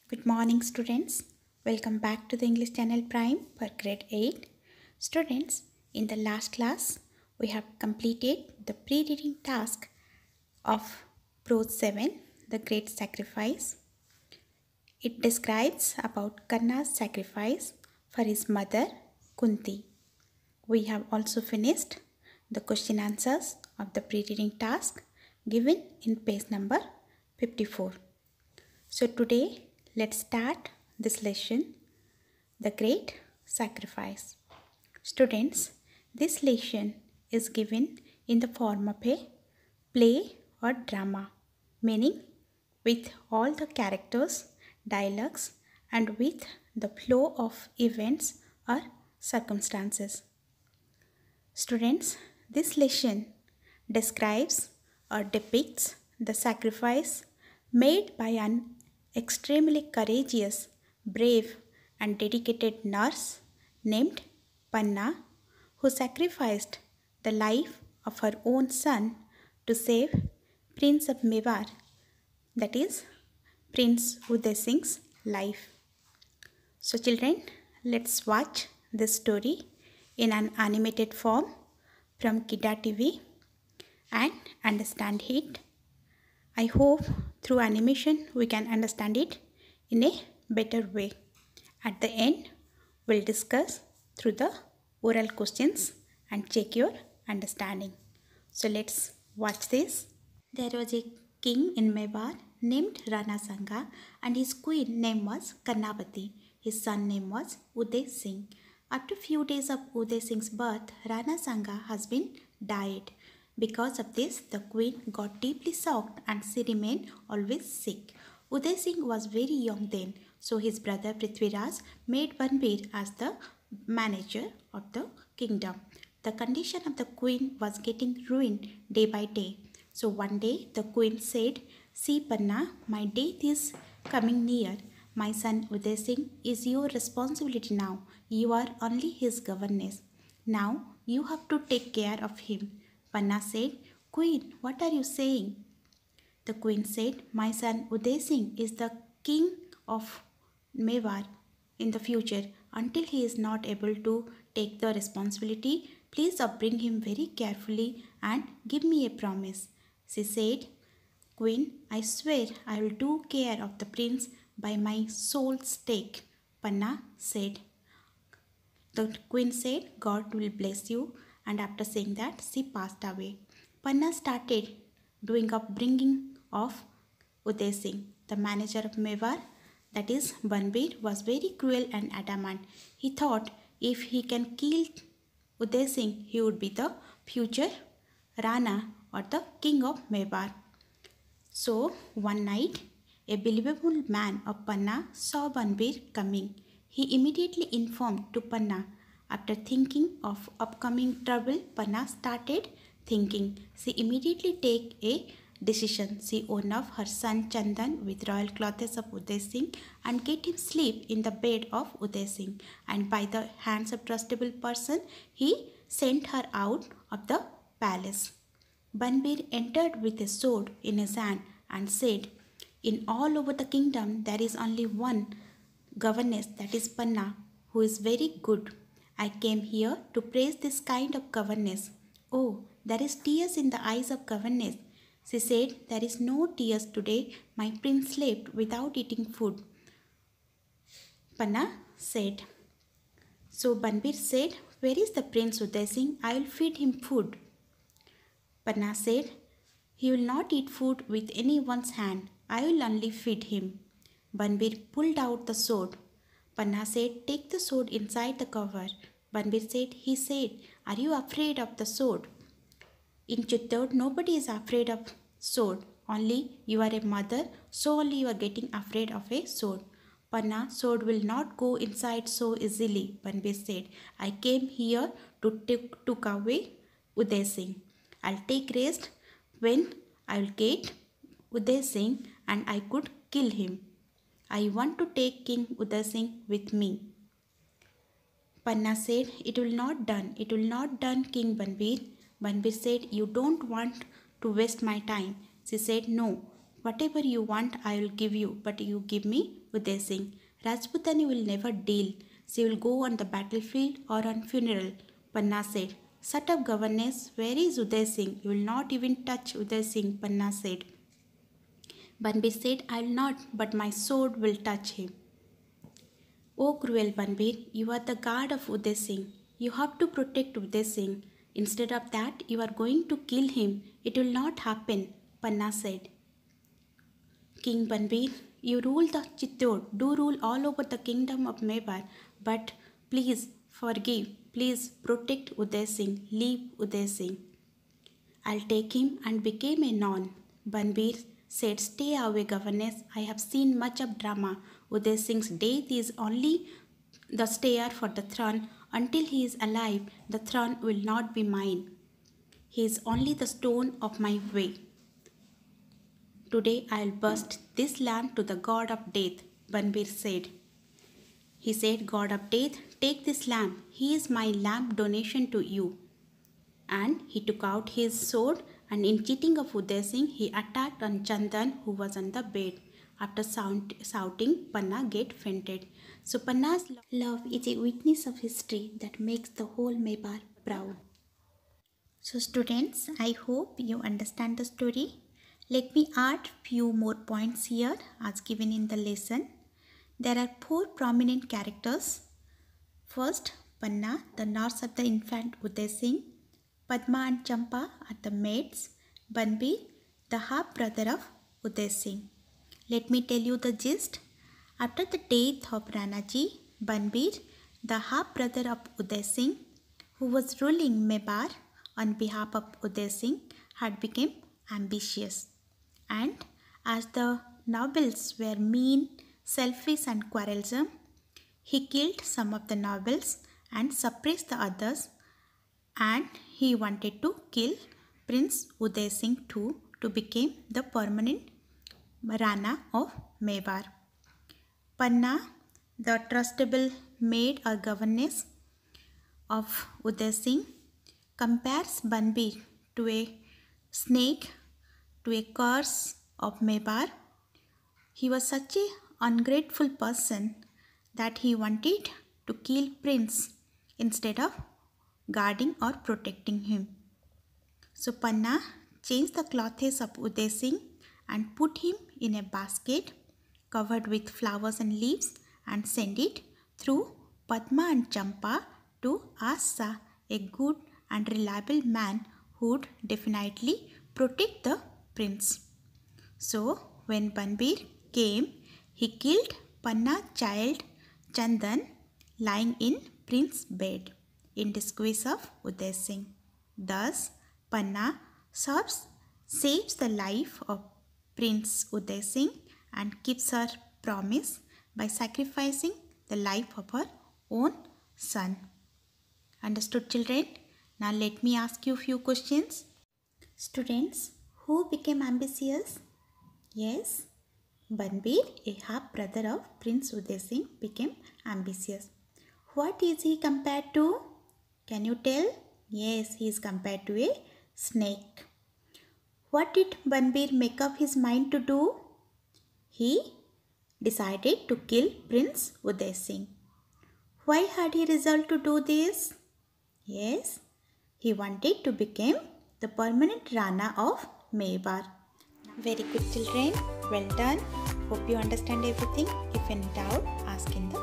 Good morning, students. Welcome back to the English Channel Prime for grade 8. Students, in the last class, we have completed the pre-reading task of Prose 7, The Great Sacrifice. It describes about Karna's sacrifice for his mother, Kunti. We have also finished the question answers of the pre-reading task given in page number 54. So today, let's start this lesson, The Great Sacrifice. Students, this lesson is given in the form of a play or drama, meaning with all the characters, dialogues, and with the flow of events or circumstances. Students, this lesson describes or depicts the sacrifice made by an extremely courageous, brave, and dedicated nurse named Panna, who sacrificed the life of her own son to save Prince of Mewar, that is, Prince Uday Singh's life. So, children, let's watch this story in an animated form from Kidda TV and understand it. I hope through animation we can understand it in a better way. At the end, we'll discuss through the oral questions and check your understanding. So let's watch this. There was a king in Mewar named Rana Sanga, and his queen name was Karnavati. His son name was Uday Singh. After few days of Uday Singh's birth, Rana Sanga husband died. Because of this, the queen got deeply shocked and she remained always sick. Uday Singh was very young then, so his brother Prithviraj made Banbir as the manager of the kingdom. The condition of the queen was getting ruined day by day. So one day the queen said, "See Panna, my death is coming near. My son Uday Singh is your responsibility now. You are only his governess. Now you have to take care of him." Panna said, "Queen, what are you saying?" The queen said, "My son Uday Singh is the king of Mewar in the future. Until he is not able to take the responsibility, please upbring him very carefully and give me a promise." She said, "Queen, I swear I will do care of the prince by my soul's stake." Panna said. The queen said, "God will bless you," and after saying that, she passed away. Panna started doing upbringing of Uday Singh. The manager of Mewar, that is Banbir, was very cruel and adamant. He thought if he can kill Uday Singh, he would be the future Rana or the king of Mewar. So one night, a believable man of Panna saw Banbir coming. He immediately informed to Panna. After thinking of upcoming trouble, Panna started thinking. She immediately take a decision. She owned up her son Chandan with royal clothes of Uday Singh and get him sleep in the bed of Uday Singh. And by the hands of trustable person, he sent her out of the palace. Banbir entered with a sword in his hand and said, "In all over the kingdom there is only one governess, that is Panna, who is very good. I came here to praise this kind of governess." "Oh, there is tears in the eyes of governess." She said, "There is no tears today. My prince slept without eating food." Panna said. So Banbir said, "Where is the prince Uday Singh? I will feed him food." Panna said, "He will not eat food with anyone's hand. I will only feed him." Banbir pulled out the sword. Panna said, "Take the sword inside the cover." Banbir said, "He said, are you afraid of the sword?" In Chittor, nobody is afraid of sword. Only you are a mother, so only you are getting afraid of a sword. "Panna, sword will not go inside so easily," Banbir said. "I came here to took away Uday Singh. I'll take rest when I'll get Uday Singh and I could kill him. I want to take King Uday Singh with me." Panna said, "It will not done. It will not done, King Banbir." Banbir said, "You don't want to waste my time." She said, "No. Whatever you want, I will give you, but you give me Uday Singh. Rajputani will never deal. She will go on the battlefield or on funeral. Panna said. Shut up, governess. Where is Uday Singh? You will not even touch Uday Singh, Panna said. Banbir said, I will not, but my sword will touch him. Oh cruel Banbir, you are the guard of Uday Singh. You have to protect Uday Singh. Instead of that, you are going to kill him. It will not happen, Panna said. King Banbir, you rule the Chittor, do rule all over the kingdom of Mebar, but please forgive, please protect Uday Singh, leave Uday Singh. I'll take him and become a non. Banbir said, stay away, governess. I have seen much of drama. Uday Singh's death is only the stair for the throne. Until he is alive, the throne will not be mine. He is only the stone of my way. Today I will burst this lamp to the god of death, Banbir said. He said, God of death, take this lamp. He is my lamp donation to you. And he took out his sword, and in cheating of Uday Singh, he attacked on Chandan, who was on the bed. After shouting, Panna get fainted. So Panna's love is a witness of history that makes the whole Mebar proud. So students, I hope you understand the story. Let me add few more points here as given in the lesson. There are 4 prominent characters. First, Panna, the nurse of the infant Uday Singh. Padma and Champa are the maids. Banbir, the half-brother of Uday Singh. Let me tell you the gist. After the death of Ranaji, Banbir, the half-brother of Uday Singh, who was ruling Mebar on behalf of Uday Singh, had become ambitious. And as the nobles were mean, selfish and quarrelsome, he killed some of the nobles and suppressed the others, and he wanted to kill Prince Uday Singh too to become the permanent Rana of Mebar. Panna, the trustable maid or governess of Uday Singh, compares Banbir to a snake, to a curse of Mebar. He was such an ungrateful person that he wanted to kill Prince instead of guarding or protecting him. So Panna changed the clothes of Uday Singh and put him in a basket covered with flowers and leaves and sent it through Padma and Champa to Asa, a good and reliable man who would definitely protect the prince. So when Banbir came, he killed Panna's child Chandan lying in prince's bed in disgrace of Uday Singh. Thus, Panna saves the life of Prince Uday Singh and keeps her promise by sacrificing the life of her own son. Understood, children? Now let me ask you a few questions. Students, who became ambitious? Yes, Banbir, a half-brother of Prince Uday Singh, became ambitious. What is he compared to? Can you tell? Yes, he is compared to a snake. What did Banbir make up his mind to do? He decided to kill Prince Uday Singh. Why had he resolved to do this? Yes, he wanted to become the permanent Rana of Mebar. Very good, children. Well done. Hope you understand everything. If in doubt, ask in the